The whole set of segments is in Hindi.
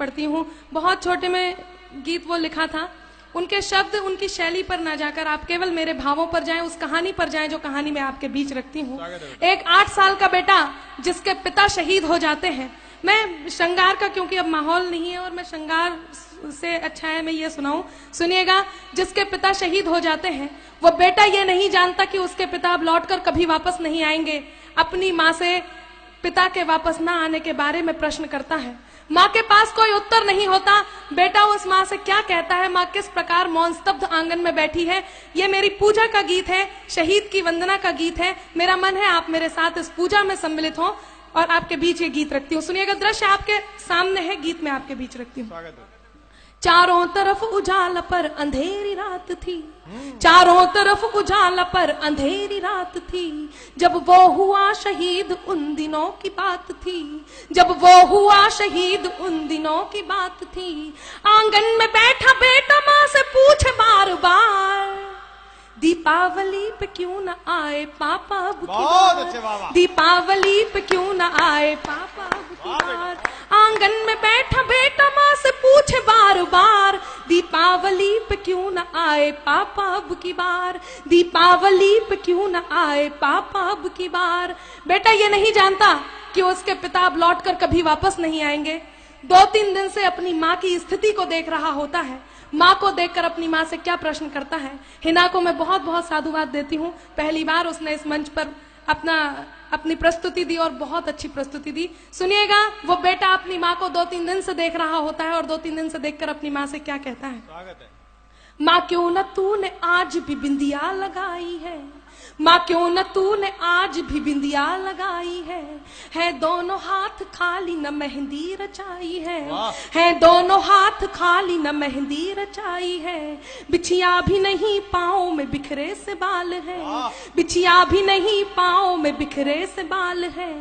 पढ़ती हूँ। बहुत छोटे में गीत वो लिखा था। उनके शब्द, उनकी शैली पर ना जाकर आप केवल मेरे भावों पर जाएं, उस कहानी पर जाएं जो कहानी मैं आपके बीच रखती हूँ। एक 8 साल का बेटा जिसके पिता शहीद हो जाते हैं। मैं श्रृंगार का, क्योंकि अब माहौल नहीं है और मैं श्रृंगार से अच्छा है मैं ये सुनाऊं, सुनिएगा। जिसके पिता शहीद हो जाते हैं, वो बेटा ये नहीं जानता कि उसके पिता अब लौटकर कभी वापस नहीं आएंगे। अपनी माँ से पिता के वापस ना आने के बारे में प्रश्न करता है। माँ के पास कोई उत्तर नहीं होता। बेटा उस माँ से क्या कहता है, माँ किस प्रकार मौन स्तब्ध आंगन में बैठी है। ये मेरी पूजा का गीत है, शहीद की वंदना का गीत है। मेरा मन है आप मेरे साथ इस पूजा में सम्मिलित हो और आपके बीच ये गीत रखती हूँ। सुनिएगा, दृश्य आपके सामने है, गीत में आपके बीच रखती हूँ। चारों तरफ उजाला पर अंधेरी रात थी, चारों तरफ उजाला पर अंधेरी रात थी। जब वो हुआ शहीद उन दिनों की बात थी, जब वो हुआ शहीद उन दिनों की बात थी। आंगन में बैठा बेटा माँ से पूछे बार बार, दीपावली पे क्यों न आए पापा अब की बार, दीपावली पे क्यों न आए पापा अब की बार। आंगन में बैठा बेटा माँ से पूछे बार बार, दीपावली पे क्यों न आए पापा अब की बार, दीपावली पे क्यों न आए पापा अब की बार। बेटा ये नहीं जानता कि उसके पिता अब लौटकर कभी वापस नहीं आएंगे। 2-3 दिन से अपनी माँ की स्थिति को देख रहा होता है। माँ को देखकर अपनी माँ से क्या प्रश्न करता है। हिना को मैं बहुत बहुत साधुवाद देती हूँ। पहली बार उसने इस मंच पर अपनी प्रस्तुति दी और बहुत अच्छी प्रस्तुति दी। सुनिएगा, वो बेटा अपनी माँ को 2-3 दिन से देख रहा होता है और 2-3 दिन से देखकर अपनी माँ से क्या कहता है। स्वागत है। माँ क्यों न तूने आज भी बिंदिया लगाई है, माँ क्यों न तूने आज भी बिंदिया लगाई है दोनों हाथ खाली न मेहंदी रचाई है दोनों हाथ खाली न मेहंदी रचाई है। बिछिया भी नहीं पाँव में बिखरे से बाल है, बिछिया भी नहीं पाँव में बिखरे से बाल है।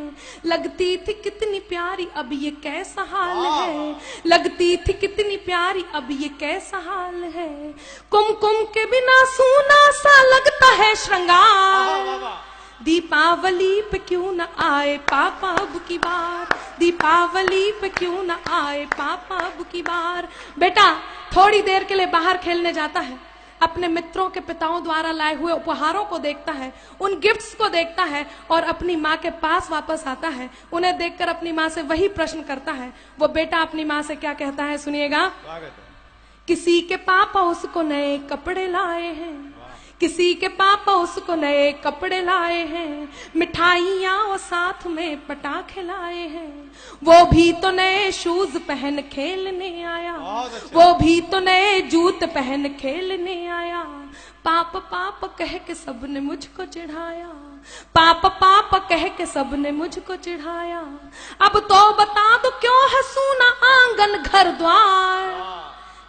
लगती थी कितनी प्यारी अब ये कैसा हाल है, लगती थी कितनी प्यारी अब ये कैसा हाल है। कुमकुम के बिना सूना सा लगता है श्रृंगार, दीपावली पे क्यों न आए पापा अब की बार, दीपावली पे क्यों न आए पापा अब की बार। बेटा थोड़ी देर के लिए बाहर खेलने जाता है, अपने मित्रों के पिताओं द्वारा लाए हुए उपहारों को देखता है, उन गिफ्ट्स को देखता है और अपनी माँ के पास वापस आता है। उन्हें देखकर अपनी माँ से वही प्रश्न करता है। वो बेटा अपनी माँ से क्या कहता है, सुनिएगा। किसी के पापा उसको नए कपड़े लाए हैं, किसी के पापा उसको नए कपड़े लाए हैं, मिठाइयाँ और साथ में पटाखे लाए हैं। वो भी तो नए शूज पहन खेलने आया, वो भी तो नए जूते पहन खेलने आया। पापा पापा कह के सबने मुझको चिढ़ाया, पापा पापा कह के सबने मुझको चिढ़ाया। अब तो बता दो क्यों है सूना आंगन घर द्वार,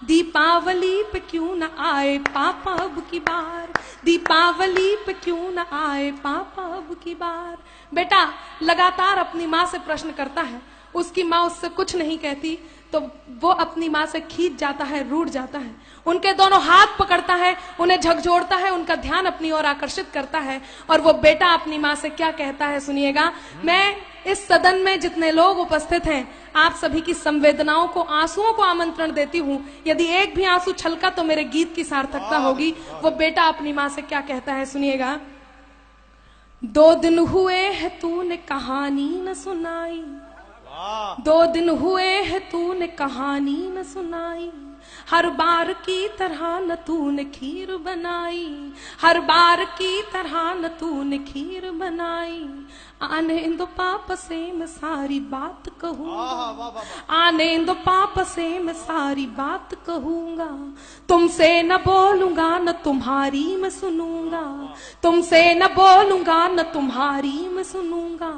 दीपावली पे क्यों न आए पापा अब की बार, दीपावली पे क्यों न आए पापा अब की बार। बेटा लगातार अपनी माँ से प्रश्न करता है। उसकी माँ उससे कुछ नहीं कहती तो वो अपनी माँ से खींच जाता है, रूठ जाता है। उनके दोनों हाथ पकड़ता है, उन्हें झकझोरता है, उनका ध्यान अपनी ओर आकर्षित करता है। और वो बेटा अपनी माँ से क्या कहता है, सुनिएगा। मैं इस सदन में जितने लोग उपस्थित हैं, आप सभी की संवेदनाओं को, आंसुओं को आमंत्रण देती हूँ। यदि एक भी आंसू छलका तो मेरे गीत की सार्थकता होगी। वो बेटा अपनी माँ से क्या कहता है, सुनिएगा। 2 दिन हुए है तूने कहानी न सुनाई, 2 दिन हुए है तूने कहानी न सुनाई। हर बार की तरह न तूने खीर बनाई, हर बार की तरह न तूने खीर बनाई। आने दो पापा से मैं सारी बात कहूँगा, आने दो पापा से मैं सारी बात कहूँगा। तुमसे न बोलूंगा न तुम्हारी मैं सुनूंगा, तुमसे न बोलूंगा न तुम्हारी मैं सुनूंगा।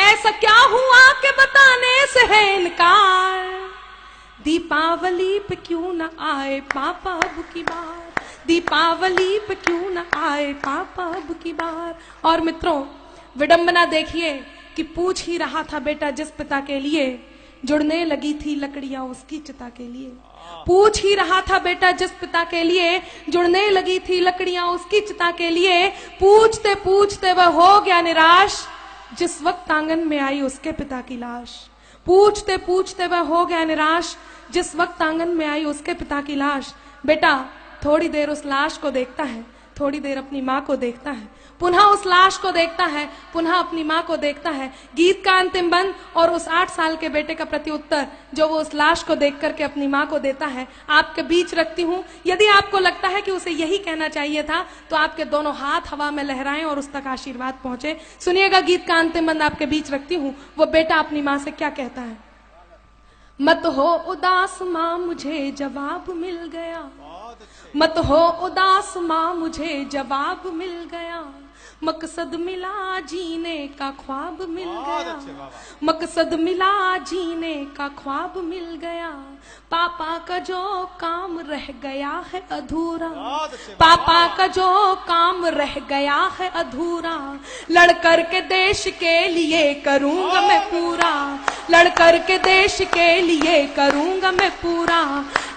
ऐसा क्या हुआ कि बताने से है इनकार, दीपावली पे क्यों न आए पापा अब की बार, दीपावली पे क्यों न आए पापा अब की बार। और मित्रों विडंबना देखिए कि पूछ ही रहा था बेटा जिस पिता के लिए, जुड़ने लगी थी लकड़ियां उसकी चिता के लिए। पूछ ही रहा था बेटा जिस पिता के लिए, जुड़ने लगी थी लकड़ियां उसकी चिता के लिए। पूछते पूछते वह हो गया निराश, जिस वक्त आंगन में आई उसके पिता की लाश। पूछते पूछते वह हो गया निराश। जिस वक्त आंगन में आई उसके पिता की लाश। बेटा थोड़ी देर उस लाश को देखता है, थोड़ी देर अपनी माँ को देखता है, पुनः उस लाश को देखता है, पुनः अपनी माँ को देखता है। गीत का अंतिम बंद और उस 8 साल के बेटे का प्रत्युत्तर जो वो उस लाश को देख करके अपनी माँ को देता है, आपके बीच रखती हूँ। यदि आपको लगता है कि उसे यही कहना चाहिए था तो आपके दोनों हाथ हवा में लहराएं और उस तक आशीर्वाद पहुंचे। सुनिएगा गीत का अंतिम बंद आपके बीच रखती हूँ। वो बेटा अपनी माँ से क्या कहता है। मत हो उदास माँ मुझे जवाब मिल गया, मत हो उदास माँ मुझे जवाब मिल गया, मकसद मिला जीने का ख्वाब मिल गया, मकसद मिला जीने का ख्वाब मिल गया। पापा का जो काम रह गया है अधूरा, पापा का जो काम रह गया है अधूरा, लड़ कर के देश के लिए करूंगा मैं पूरा, लड़ कर के देश के लिए करूंगा मैं पूरा।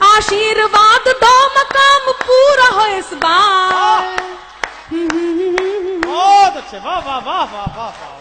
आशीर्वाद दो मकाम पूरा हो इस बार। बहुत अच्छे, वाह वाह वाह वाह वाह।